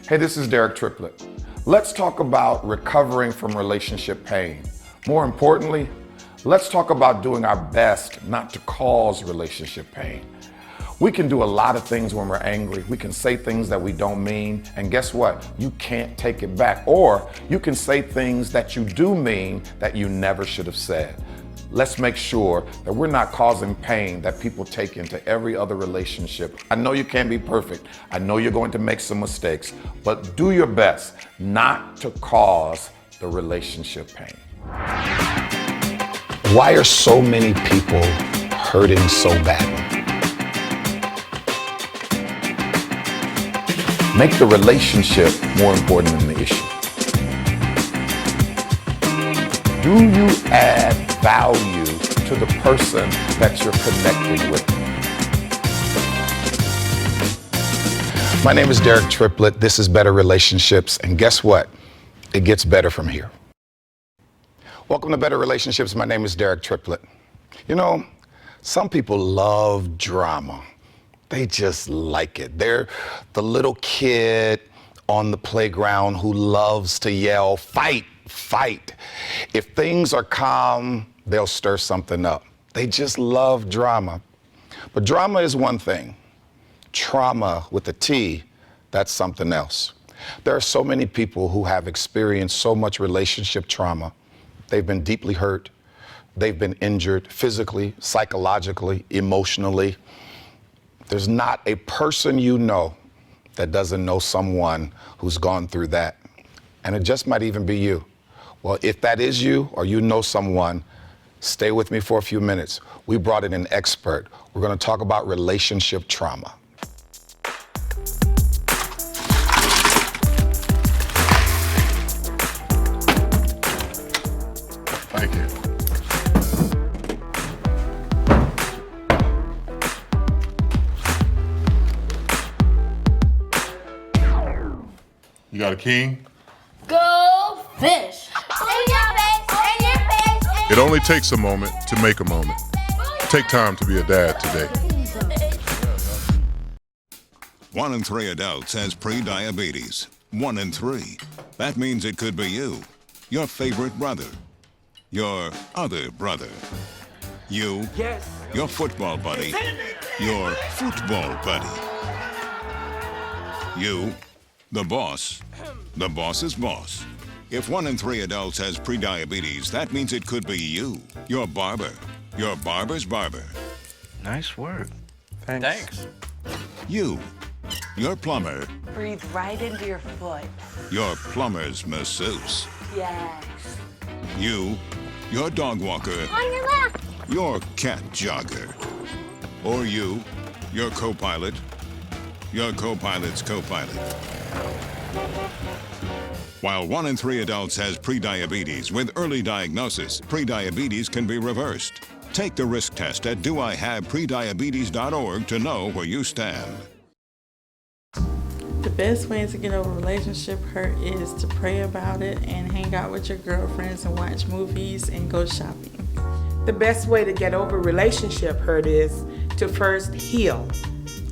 Hey, this is Derek Triplett. Let's talk about recovering from relationship pain. More importantly, let's talk about doing our best not to cause relationship pain. We can do a lot of things when we're angry. We can say things that we don't mean, and guess what? You can't take it back. Or you can say things that you do mean that you never should have said. Let's make sure that we're not causing pain that people take into every other relationship. I know you can't be perfect. I know you're going to make some mistakes, but do your best not to cause the relationship pain. Why are so many people hurting so badly? Make the relationship more important than the issue. Do you add value to the person that you're connecting with? My name is Derek Triplett. This is Better Relationships, and guess what? It gets better from here. Welcome to Better Relationships. My name is Derek Triplett. You know, some people love drama. They just like it. They're the little kid on the playground who loves to yell, "Fight, fight." If things are calm, they'll stir something up. They just love drama. But drama is one thing. Trauma with a T, that's something else. There are so many people who have experienced so much relationship trauma. They've been deeply hurt. They've been injured physically, psychologically, emotionally. There's not a person you know that doesn't know someone who's gone through that. And it just might even be you. Well, if that is you or you know someone, stay with me for a few minutes. We brought in an expert. We're going to talk about relationship trauma. Thank you. You got a king? Go fish! In your face! In your face! It only takes a moment to make a moment. Take time to be a dad today. 1 in 3 adults has pre-diabetes. 1 in 3. That means it could be you, your favorite brother, your other brother, you, your football buddy, your football buddy, you, the boss's boss. If 1 in 3 adults has pre-diabetes, that means it could be you, your barber, your barber's barber. Nice work. Thanks. You, your plumber, Breathe right into your foot. your plumber's masseuse. Yes. You, your dog walker, On your left! your cat jogger. Or you, your co-pilot, your co-pilot's co-pilot. While 1 in 3 adults has pre-diabetes, with early diagnosis, pre-diabetes can be reversed. Take the risk test at doihaveprediabetes.org to know where you stand. The best way to get over relationship hurt is to pray about it and hang out with your girlfriends and watch movies and go shopping. The best way to get over relationship hurt is to first heal.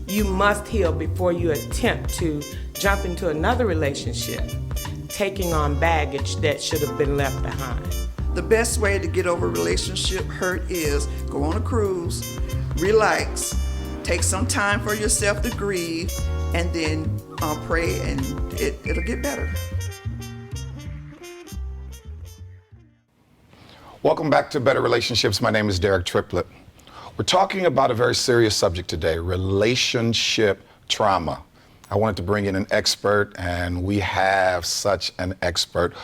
You must heal before you attempt to jump into another relationship, taking on baggage that should have been left behind. The best way to get over relationship hurt is go on a cruise, relax, take some time for yourself to grieve, and then pray, and it'll get better. Welcome back to Better Relationships. My name is Derek Triplett. We're talking about a very serious subject today, relationship trauma. I wanted to bring in an expert, and we have such an expert.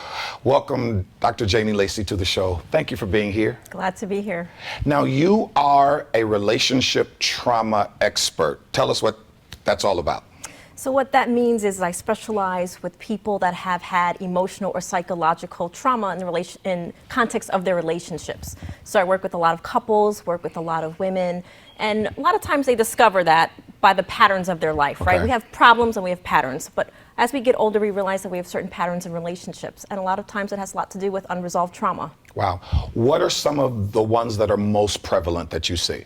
Welcome, Dr. Janie Lacey, to the show. Thank you for being here. Glad to be here. Now, you are a relationship trauma expert. Tell us what that's all about. So what that means is I specialize with people that have had emotional or psychological trauma in context of their relationships. So I work with a lot of couples, work with a lot of women, and a lot of times they discover that by the patterns of their life, right? We have problems and we have patterns, but as we get older, we realize that we have certain patterns in relationships, and a lot of times it has a lot to do with unresolved trauma. Wow. What are some of the ones that are most prevalent that you see?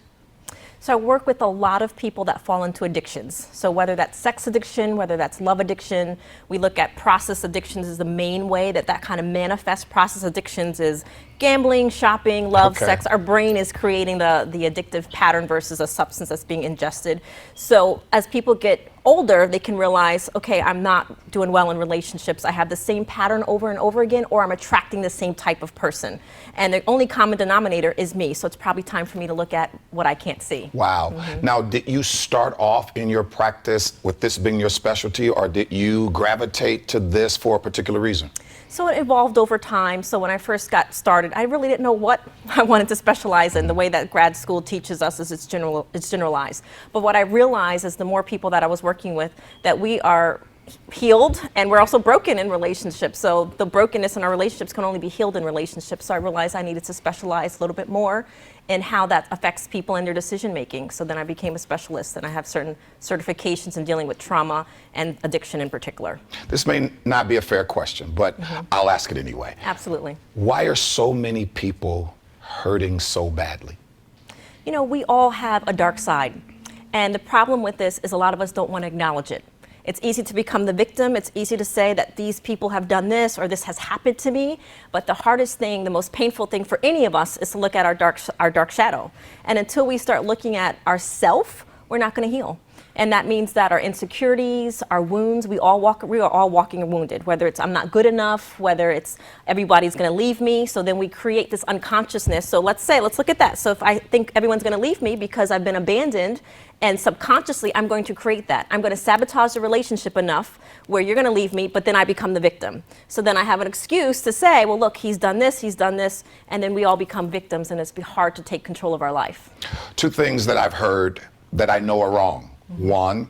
So I work with a lot of people that fall into addictions. So whether that's sex addiction, whether that's love addiction, we look at process addictions as the main way that kind of manifests. Process addictions is gambling, shopping, love, sex. Our brain is creating the addictive pattern versus a substance that's being ingested. So as people get older, they can realize, okay, I'm not doing well in relationships. I have the same pattern over and over again, or I'm attracting the same type of person. And the only common denominator is me. So it's probably time for me to look at what I can't see. Wow. Now, did you start off in your practice with this being your specialty, or did you gravitate to this for a particular reason? So it evolved over time. So when I first got started, I really didn't know what I wanted to specialize in. The way that grad school teaches us is it's generalized. But what I realized is the more people that I was working with, that we are healed and we're also broken in relationships. So the brokenness in our relationships can only be healed in relationships. So I realized I needed to specialize a little bit more in how that affects people and their decision making. So then I became a specialist, and I have certain certifications in dealing with trauma and addiction in particular. This may not be a fair question, but I'll ask it anyway. Absolutely. Why are so many people hurting so badly? You know, we all have a dark side. And the problem with this is a lot of us don't want to acknowledge it. It's easy to become the victim. It's easy to say that these people have done this or this has happened to me. But the hardest thing, the most painful thing for any of us is to look at our dark shadow. And until we start looking at ourself, we're not going to heal. And that means that our insecurities, our wounds, we are all walking wounded, whether it's I'm not good enough, whether it's everybody's going to leave me. So then we create this unconsciousness. So let's look at that. So if I think everyone's going to leave me because I've been abandoned, and subconsciously I'm going to create that. I'm going to sabotage the relationship enough where you're going to leave me, but then I become the victim. So then I have an excuse to say, well, look, he's done this, and then we all become victims, and it's hard to take control of our life. Two things that I've heard that I know are wrong. One,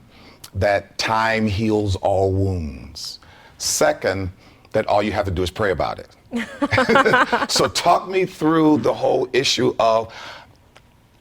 that time heals all wounds. Second, that all you have to do is pray about it. So talk me through the whole issue of,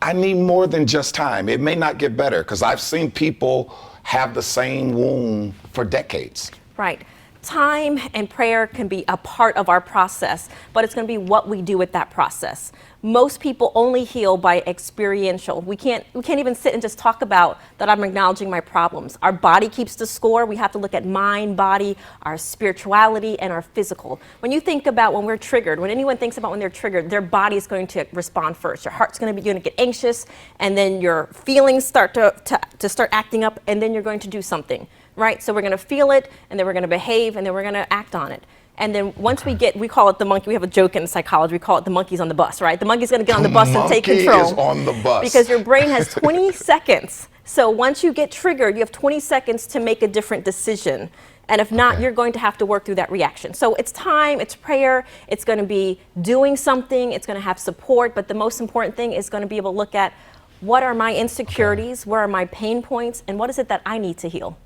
I need more than just time. It may not get better, because I've seen people have the same wound for decades. Right. Time and prayer can be a part of our process, but it's going to be what we do with that process. Most people only heal by experiential. We can't even sit and just talk about that I'm acknowledging my problems. Our body keeps the score. We have to look at mind, body, our spirituality, and our physical. When you think about when we're triggered, when anyone thinks about when they're triggered, their body is going to respond first. Your heart's going to get anxious, and then your feelings start to start acting up, and then you're going to do something. Right? So we're going to feel it, and then we're going to behave, and then we're going to act on it. And then once we call it the monkey. We have a joke in psychology. We call it the monkey's on the bus, right? The monkey's going to get on the bus and take control. The monkey is on the bus. Because your brain has 20 seconds. So once you get triggered, you have 20 seconds to make a different decision. And if not, you're going to have to work through that reaction. So it's time, it's prayer, it's going to be doing something, it's going to have support. But the most important thing is going to be able to look at what are my insecurities, where are my pain points, and what is it that I need to heal.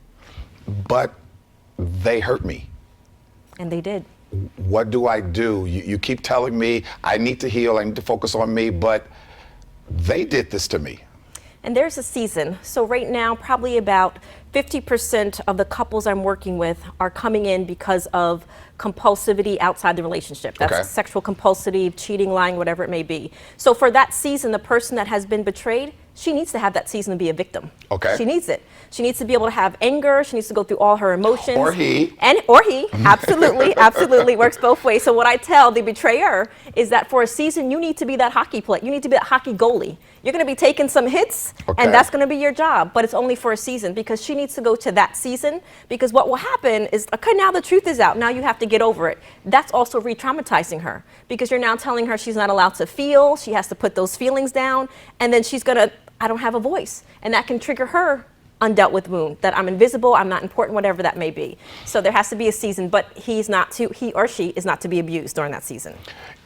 But they hurt me. And they did. What do I do? You keep telling me I need to heal, I need to focus on me, but they did this to me. And there's a season. So right now, probably about 50% of the couples I'm working with are coming in because of compulsivity outside the relationship. That's sexual compulsivity, cheating, lying, whatever it may be. So for that season, the person that has been betrayed, she needs to have that season to be a victim. She needs it. She needs to be able to have anger. She needs to go through all her emotions. Or he. Or he. Absolutely. Absolutely. Works both ways. So what I tell the betrayer is that for a season, you need to be that hockey player. You need to be that hockey goalie. You're going to be taking some hits, and that's going to be your job. But it's only for a season, because she needs to go to that season. Because what will happen is, okay, now the truth is out. Now you have to get over it. That's also re-traumatizing her, because you're now telling her she's not allowed to feel. She has to put those feelings down. And then she's going to, I don't have a voice. And that can trigger her undealt with wound, that I'm invisible, I'm not important, whatever that may be. So there has to be a season, but he or she is not to be abused during that season.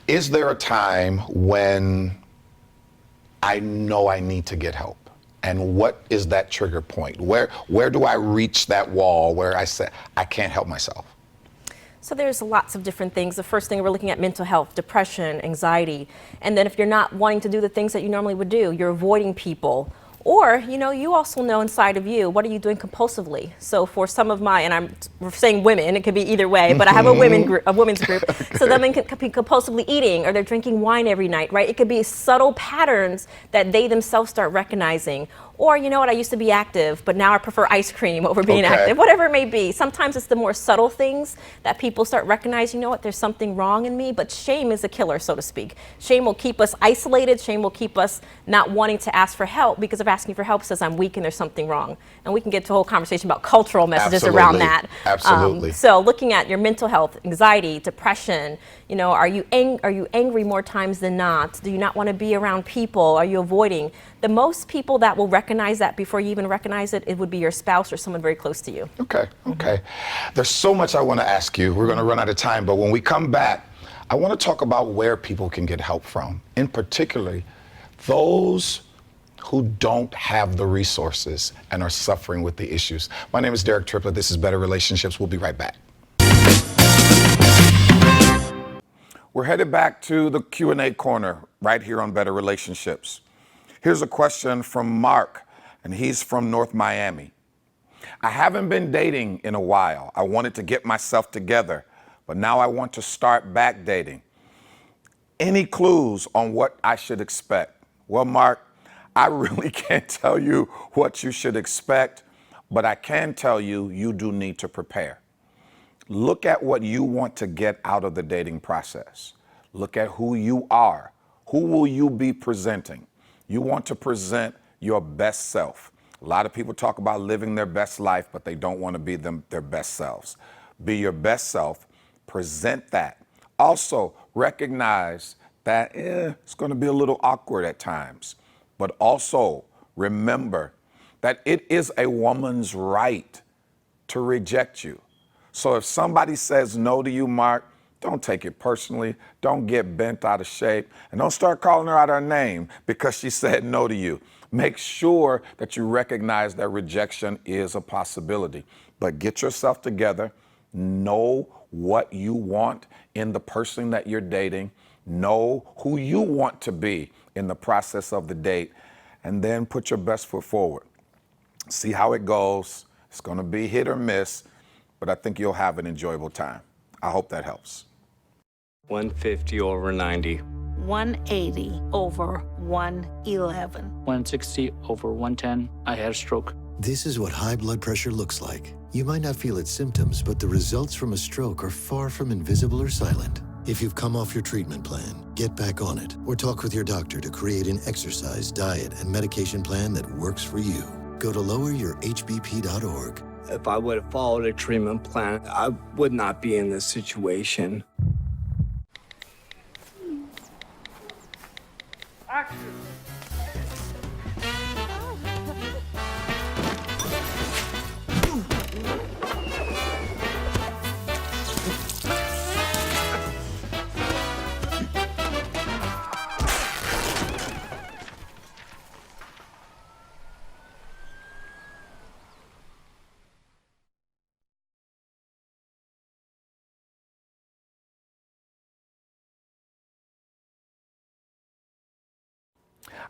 Is there a time when I know I need to get help? And what is that trigger point? Where do I reach that wall where I say, I can't help myself? So there's lots of different things. The first thing, we're looking at mental health, depression, anxiety. And then if you're not wanting to do the things that you normally would do, you're avoiding people, Or, you also know inside of you, what are you doing compulsively? So for some of my, and I'm saying women, it could be either way, but I have a women's group. Okay. So them could be compulsively eating, or they're drinking wine every night, right? It could be subtle patterns that they themselves start recognizing. Or, I used to be active, but now I prefer ice cream over being active, whatever it may be. Sometimes it's the more subtle things that people start recognizing, there's something wrong in me, but shame is a killer, so to speak. Shame will keep us isolated. Shame will keep us not wanting to ask for help, because if asking for help says I'm weak and there's something wrong. And we can get to a whole conversation about cultural messages around that. Absolutely. So looking at your mental health, anxiety, depression, are you angry more times than not? Do you not want to be around people? Are you avoiding? The most people that will recognize that before you even recognize it, it would be your spouse or someone very close to you. Okay. There's so much I want to ask you. We're going to run out of time, but when we come back, I want to talk about where people can get help from, in particularly those who don't have the resources and are suffering with the issues. My name is Derek Triplett. This is Better Relationships. We'll be right back. We're headed back to the Q&A corner right here on Better Relationships. Here's a question from Mark, and he's from North Miami. I haven't been dating in a while. I wanted to get myself together, but now I want to start back dating. Any clues on what I should expect? Well, Mark, I really can't tell you what you should expect, but I can tell you, you do need to prepare. Look at what you want to get out of the dating process. Look at who you are. Who will you be presenting? You want to present your best self. A lot of people talk about living their best life, but they don't want to be their best selves. Be your best self. Present that. Also, recognize that it's going to be a little awkward at times. But also, remember that it is a woman's right to reject you. So if somebody says no to you, Mark, don't take it personally. Don't get bent out of shape. And don't start calling her out her name because she said no to you. Make sure that you recognize that rejection is a possibility. But get yourself together. Know what you want in the person that you're dating. Know who you want to be in the process of the date. And then put your best foot forward. See how it goes. It's going to be hit or miss, but I think you'll have an enjoyable time. I hope that helps. 150 over 90. 180 over 111. 160 over 110. I had a stroke. This is what high blood pressure looks like. You might not feel its symptoms, but the results from a stroke are far from invisible or silent. If you've come off your treatment plan, get back on it or talk with your doctor to create an exercise, diet, and medication plan that works for you. Go to loweryourhbp.org. If I would have followed a treatment plan, I would not be in this situation. Action!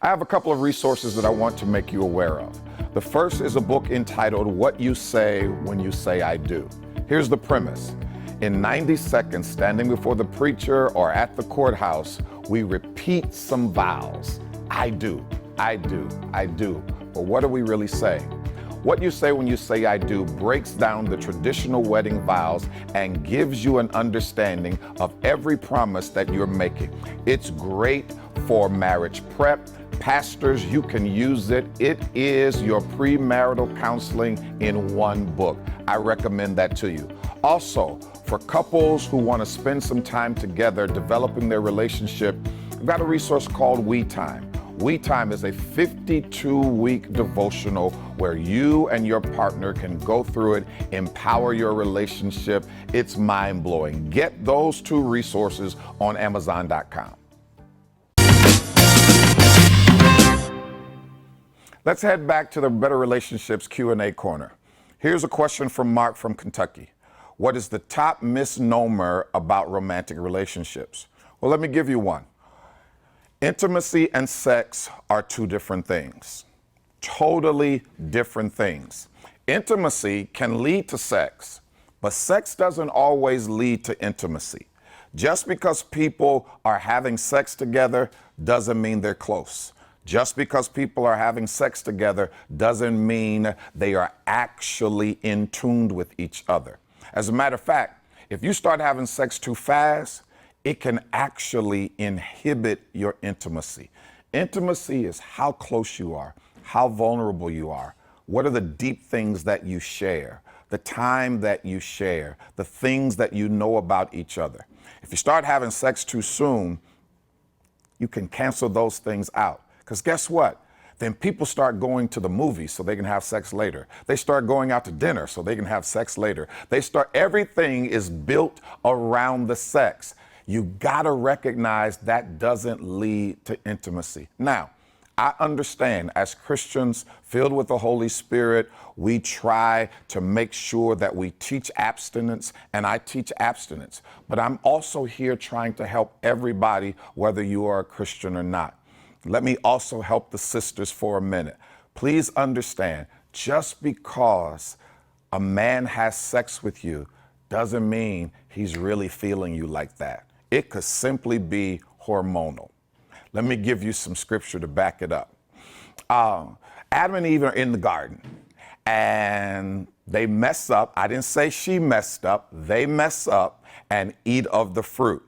I have a couple of resources that I want to make you aware of. The first is a book entitled What You Say When You Say I Do. Here's the premise. In 90 seconds, standing before the preacher or at the courthouse, we repeat some vows. I do, I do, I do. But what are we really saying? What You Say When You Say I Do breaks down the traditional wedding vows and gives you an understanding of every promise that you're making. It's great for marriage prep. Pastors, you can use it. It is your premarital counseling in one book. I recommend that to you. Also, for couples who want to spend some time together developing their relationship, I've got a resource called We Time. We Time is a 52-week devotional where you and your partner can go through it, empower your relationship. It's mind-blowing. Get those two resources on Amazon.com. Let's head back to the Better Relationships Q&A corner. Here's a question from Mark from Kentucky. What is the top misnomer about romantic relationships? Well, let me give you one. Intimacy and sex are two different things. totally different things. Intimacy can lead to sex, but sex doesn't always lead to intimacy. Just because people are having sex together doesn't mean they're close. Just because people are having sex together doesn't mean they are actually in tune with each other. As a matter of fact, if you start having sex too fast, it can actually inhibit your intimacy. Intimacy is how close you are, how vulnerable you are, what are the deep things that you share, the time that you share, the things that you know about each other. If you start having sex too soon, you can cancel those things out. Because guess what? Then people start going to the movies so they can have sex later. They start going out to dinner so they can have sex later. Everything is built around the sex. You gotta recognize that doesn't lead to intimacy. Now, I understand as Christians filled with the Holy Spirit, we try to make sure that we teach abstinence, and I teach abstinence. But I'm also here trying to help everybody, whether you are a Christian or not. Let me also help the sisters for a minute. Please understand, just because a man has sex with you doesn't mean he's really feeling you like that. It could simply be hormonal. Let me give you some scripture to back it up. Adam and Eve are in the garden and they mess up. I didn't say she messed up. They mess up and eat of the fruit.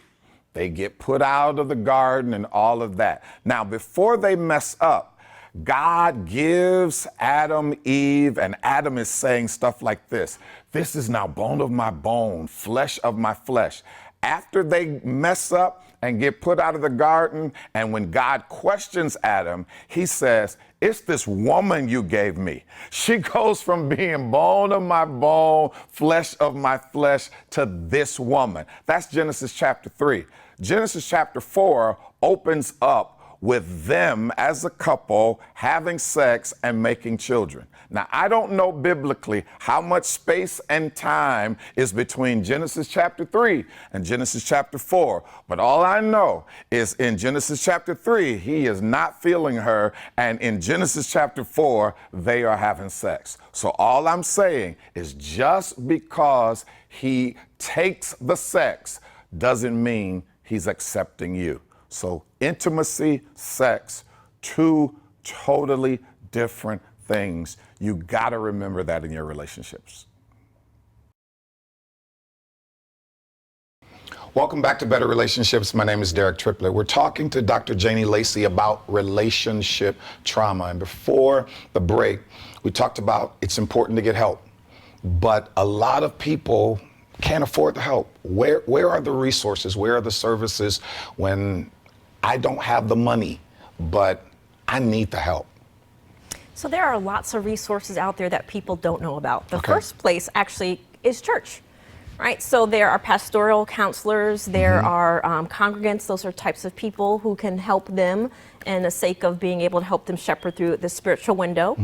They get put out of the garden and all of that. Now, before they mess up, God gives Adam Eve, and Adam is saying stuff like this. This is now bone of my bone, flesh of my flesh. After they mess up and get put out of the garden, and when God questions Adam, he says, it's this woman you gave me. She goes from being bone of my bone, flesh of my flesh, to this woman. That's Genesis chapter 3. Genesis chapter 4 opens up with them as a couple having sex and making children. Now, I don't know biblically how much space and time is between Genesis chapter 3 and Genesis chapter 4, but all I know is in Genesis chapter 3, he is not feeling her, and in Genesis chapter 4, they are having sex. So all I'm saying is just because he takes the sex doesn't mean he's accepting you. So intimacy, sex, two totally different things. You got to remember that in your relationships. Welcome back to Better Relationships. My name is Derek Triplett. We're talking to Dr. Janie Lacey about relationship trauma. And before the break, we talked about it's important to get help. But a lot of people can't afford the help. Where are the resources? Where are the services when I don't have the money, but I need the help? So there are lots of resources out there that people don't know about. The first place actually is church, right? So there are pastoral counselors, there are congregants, those are types of people who can help them in the sake of being able to help them shepherd through the spiritual window.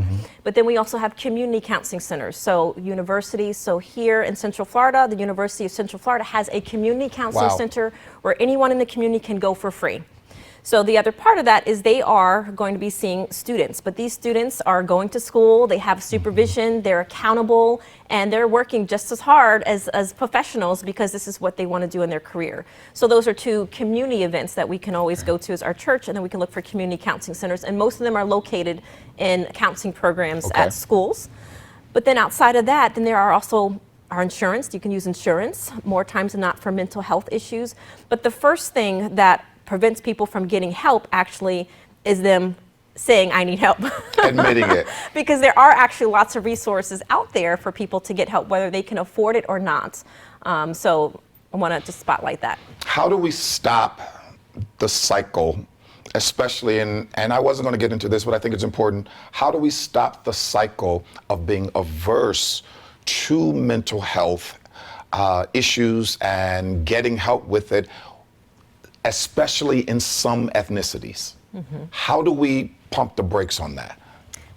But then we also have community counseling centers, so universities. So here in Central Florida, the University of Central Florida has a community counseling center where anyone in the community can go for free. So the other part of that is they are going to be seeing students, but these students are going to school, they have supervision, they're accountable, and they're working just as hard as professionals because this is what they want to do in their career. So those are two community events that we can always go to as our church, and then we can look for community counseling centers, and most of them are located in counseling programs at schools. But then outside of that, then there are also our insurance. You can use insurance more times than not for mental health issues. But the first thing that prevents people from getting help actually is them saying, I need help. Admitting it. Because there are actually lots of resources out there for people to get help, whether they can afford it or not. So I want to just spotlight that. How do we stop the cycle, especially and I wasn't going to get into this, but I think it's important. How do we stop the cycle of being averse to mental health issues and getting help with it, especially in some ethnicities? How do we pump the brakes on that?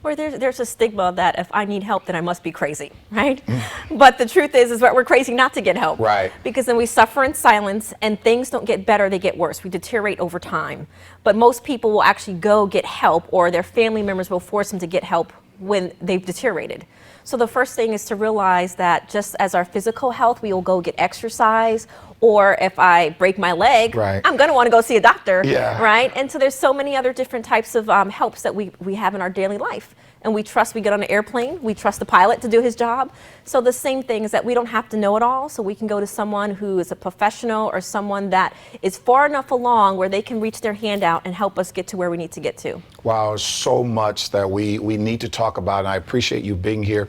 Or there's a stigma that if I need help, then I must be crazy, right? But the truth is that we're crazy not to get help. Right. Because then we suffer in silence and things don't get better, they get worse. We deteriorate over time. But most people will actually go get help, or their family members will force them to get help when they've deteriorated. So the first thing is to realize that just as our physical health, we will go get exercise, or if I break my leg, Right. I'm going to want to go see a doctor, Yeah. right? And so there's so many other different types of helps that we have in our daily life. And we get on an airplane, we trust the pilot to do his job. So the same thing is that we don't have to know it all, so we can go to someone who is a professional or someone that is far enough along where they can reach their hand out and help us get to where we need to get to. Wow, so much that we need to talk about, and I appreciate you being here.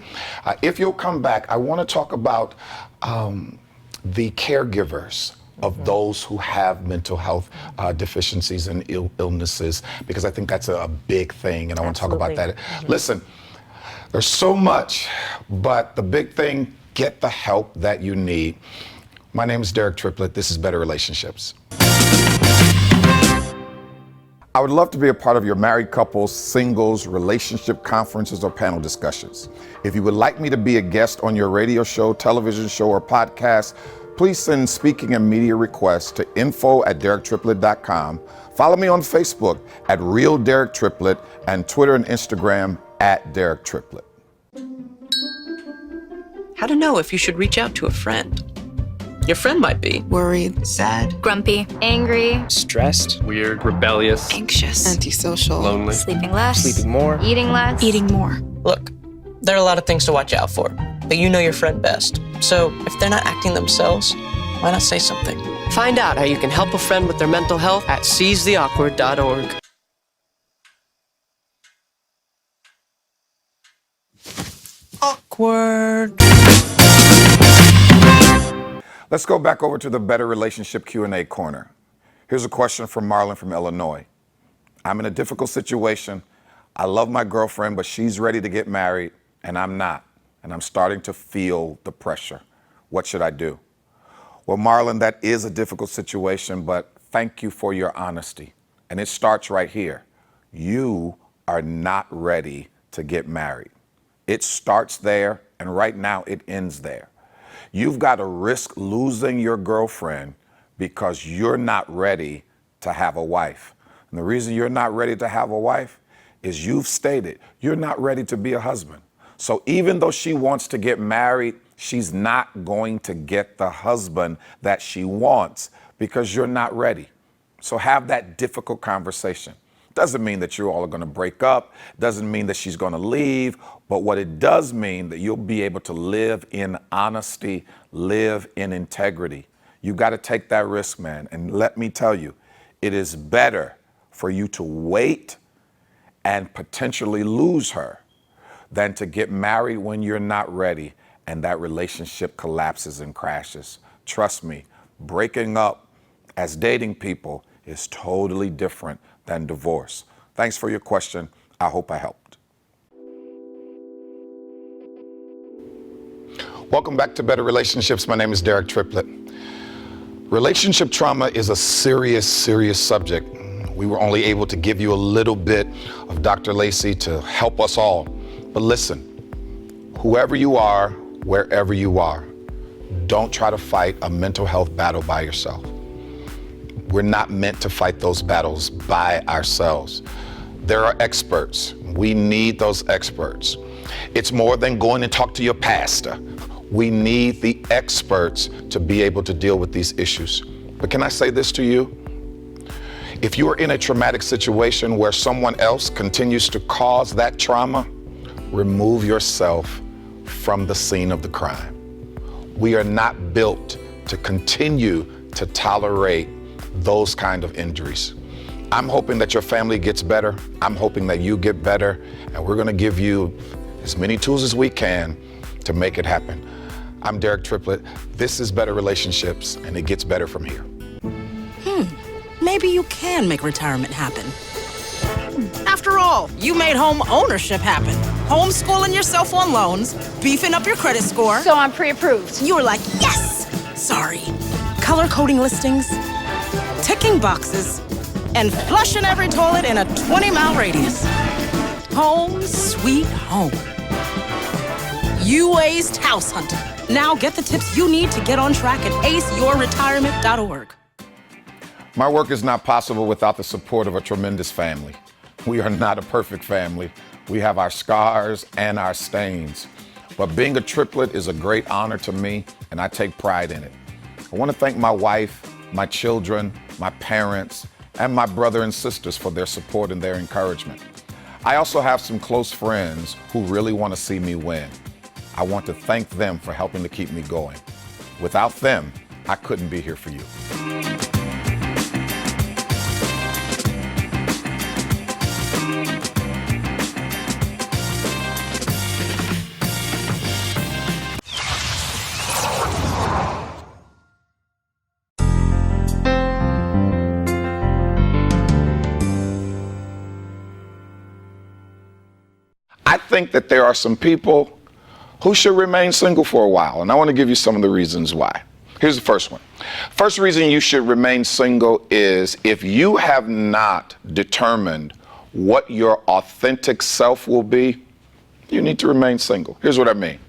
If you'll come back, I want to talk about the caregivers of those who have mental health deficiencies and illnesses, because I think that's a big thing, and I want to talk about that. Listen, there's so much, but the big thing, get the help that you need. My name is Derek Triplett. This is Better Relationships. I would love to be a part of your married couples, singles, relationship conferences, or panel discussions. If you would like me to be a guest on your radio show, television show, or podcast, please send speaking and media requests to info@DerekTriplett.com. Follow me on Facebook at Real Derek Triplett and Twitter and Instagram at Derek Triplett. How to know if you should reach out to a friend. Your friend might be worried, sad, grumpy, angry, stressed, weird, rebellious, anxious, antisocial, lonely, sleeping less, sleeping more, eating less, eating more. Look, there are a lot of things to watch out for, but you know your friend best. So if they're not acting themselves, why not say something? Find out how you can help a friend with their mental health at seizetheawkward.org. Awkward. Let's go back over to the Better Relationship Q&A corner. Here's a question from Marlon from Illinois. I'm in a difficult situation. I love my girlfriend, but she's ready to get married, and I'm not. And I'm starting to feel the pressure. What should I do? Well, Marlon, that is a difficult situation, but thank you for your honesty. And it starts right here. You are not ready to get married. It starts there, and right now it ends there. You've got to risk losing your girlfriend because you're not ready to have a wife. And the reason you're not ready to have a wife is you've stated you're not ready to be a husband. So even though she wants to get married, she's not going to get the husband that she wants because you're not ready. So have that difficult conversation. Doesn't mean that you're all going to break up. Doesn't mean that she's going to leave. But what it does mean that you'll be able to live in honesty, live in integrity. You got to take that risk, man. And let me tell you, it is better for you to wait and potentially lose her than to get married when you're not ready and that relationship collapses and crashes. Trust me, breaking up as dating people is totally different than divorce. Thanks for your question. I hope I helped. Welcome back to Better Relationships. My name is Derek Triplett. Relationship trauma is a serious, serious subject. We were only able to give you a little bit of Dr. Lacey to help us all. But listen, whoever you are, wherever you are, don't try to fight a mental health battle by yourself. We're not meant to fight those battles by ourselves. There are experts. We need those experts. It's more than going and talk to your pastor. We need the experts to be able to deal with these issues. But can I say this to you? If you are in a traumatic situation where someone else continues to cause that trauma, remove yourself from the scene of the crime. We are not built to continue to tolerate those kind of injuries. I'm hoping that your family gets better. I'm hoping that you get better, and we're going to give you as many tools as we can to make it happen. I'm Derek Triplett. This is Better Relationships, and it gets better from here. Maybe you can make retirement happen. After all, you made home ownership happen. Homeschooling yourself on loans, beefing up your credit score. So I'm pre-approved. You were like, yes! Sorry. Color coding listings, ticking boxes, and flushing every toilet in a 20-mile radius. Home sweet home. You aced house hunting. Now get the tips you need to get on track at aceyourretirement.org. My work is not possible without the support of a tremendous family. We are not a perfect family. We have our scars and our stains. But being a triplet is a great honor to me, and I take pride in it. I want to thank my wife, my children, my parents, and my brother and sisters for their support and their encouragement. I also have some close friends who really want to see me win. I want to thank them for helping to keep me going. Without them, I couldn't be here for you. I think that there are some people who should remain single for a while, and I want to give you some of the reasons why. Here's the first one. First reason you should remain single is if you have not determined what your authentic self will be, you need to remain single. Here's what I mean.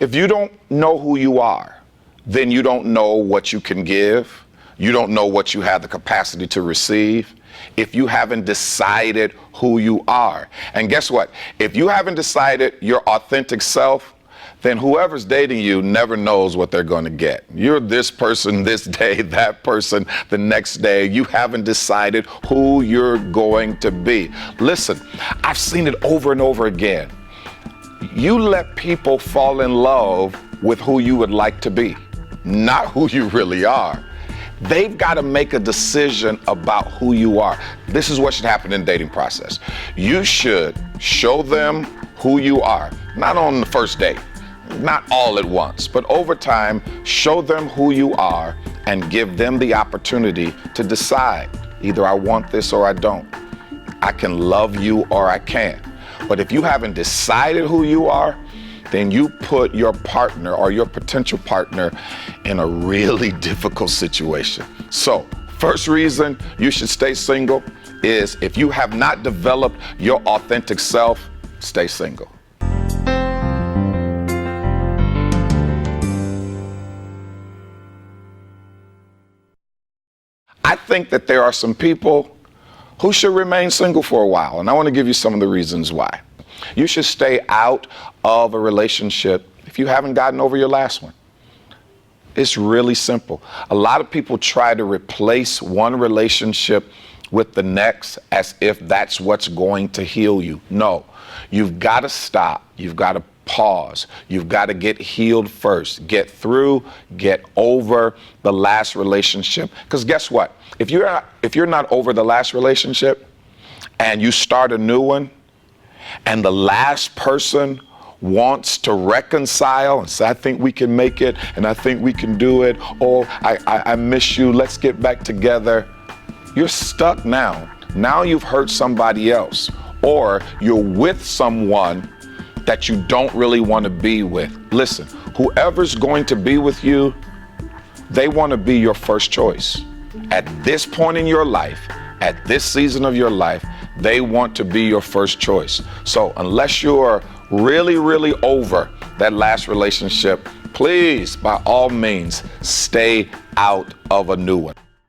If you don't know who you are, then you don't know what you can give. You don't know what you have the capacity to receive. If you haven't decided who you are. And guess what? If you haven't decided your authentic self, then whoever's dating you never knows what they're going to get. You're this person this day, that person the next day. You haven't decided who you're going to be. Listen, I've seen it over and over again. You let people fall in love with who you would like to be, not who you really are. They've got to make a decision about who you are. This is what should happen in the dating process. You should show them who you are, not on the first date, not all at once, but over time, show them who you are and give them the opportunity to decide. Either I want this or I don't. I can love you or I can't. But if you haven't decided who you are, then you put your partner or your potential partner in a really difficult situation. So, first reason you should stay single is if you have not developed your authentic self, stay single. I think that there are some people who should remain single for a while, and I want to give you some of the reasons why. You should stay out of a relationship if you haven't gotten over your last one. It's really simple. A lot of people try to replace one relationship with the next as if that's what's going to heal you. No, you've got to stop. You've got to pause. You've got to get healed first. Get through, get over the last relationship. Because guess what? If you're not over the last relationship and you start a new one, and the last person wants to reconcile and say, I think we can make it, and I think we can do it, or I miss you, let's get back together. You're stuck now. Now you've hurt somebody else, or you're with someone that you don't really want to be with. Listen, whoever's going to be with you, they want to be your first choice. At this point in your life, at this season of your life, they want to be your first choice. So unless you're really, really over that last relationship, please, by all means, stay out of a new one.